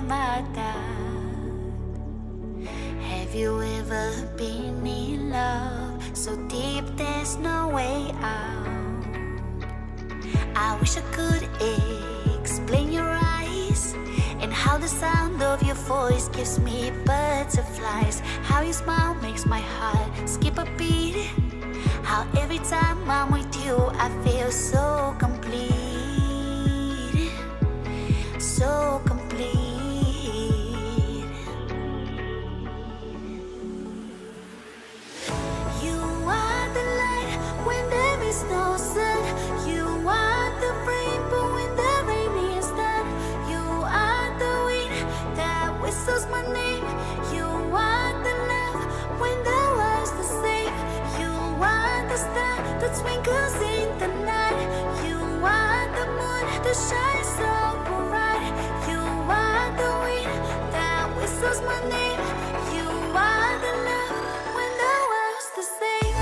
my doubt. Have you ever been in love so deep there's no way out? I wish I could explain your eyes and how the sound of your voice gives me butterflies. How your smile makes my heart skip a beat. How every time I'm with you I feel so complete. So complete. You are the light when there is no sun. You are the rainbow when the rain is done. You are the wind that whistles my name. You are the love when the world's the same. You are the star that twinkles in the night. You are the moon that shines so bright. You are the wind that whistles my name. You are the love when the world's the same.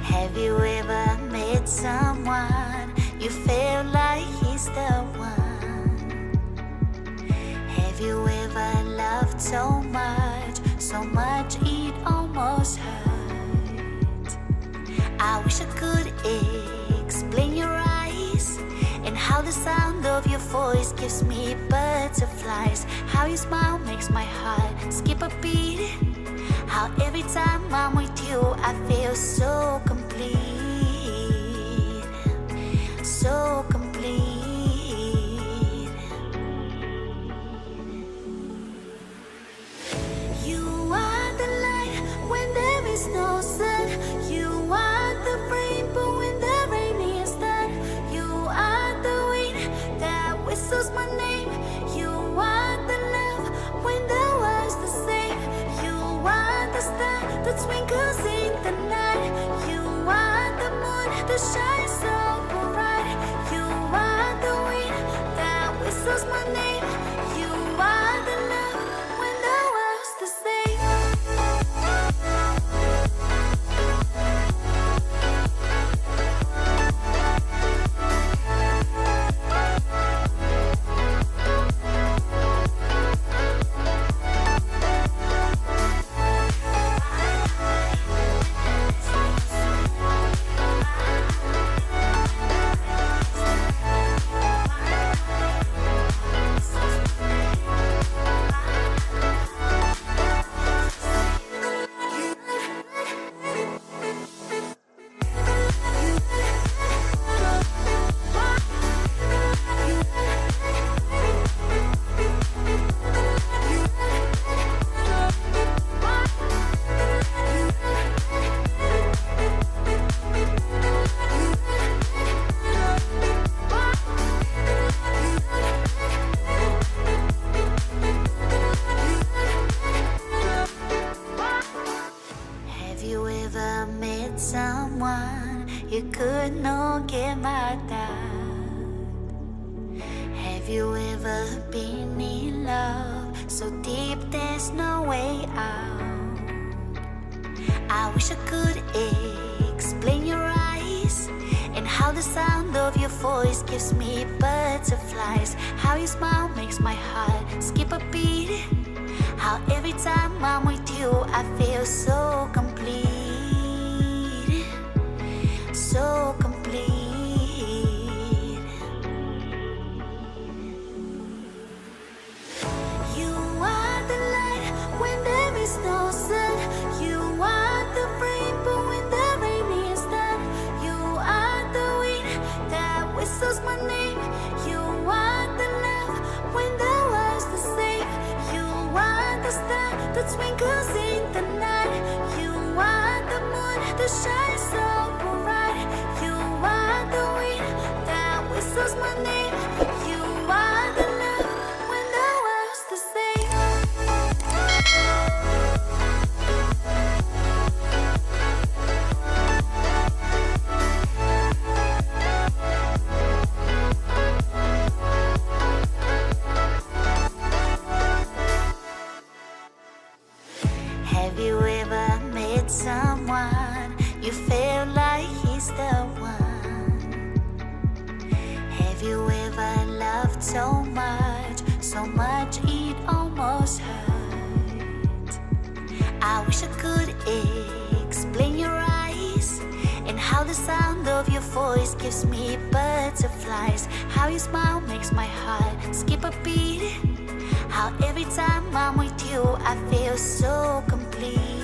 Have you ever met someone you feel like he's the one? Have you ever loved so much it almost hurt? I wish I could explain your eyes and how the sound of your voice gives me butterflies. How your smile makes my heart skip a beat. How every time I'm with you I feel so complete. So complete. You are the light when there is no sun. You are the rainbow when the rain is done. You are the wind that whistles my name. You are the love when the world's the same. You are the star that twinkles in the night. You are the moon that shines so bright. You are the wind that whistles my name. You are the love when the world's the same. Have you ever met someone you could not get mad at? Have you ever been in love so deep there's no way out? I wish I could explain your eyes and how the sound of your voice gives me butterflies. How your smile makes my heart skip a beat. How every time I'm with you I feel so complete. So complete. You are the light when there is no sun. You are the rainbow when the rain is done. You are the wind that whistles my name. You are the love when the world's the same. You are the star that twinkles in the night. You are the moon that shines so bright. You are the wind that whistles my name. You are the love when the world's the same. so much it almost hurt. I wish I could explain your eyes and how the sound of your voice gives me butterflies. How your smile makes my heart skip a beat. How every time I'm with you I feel so complete.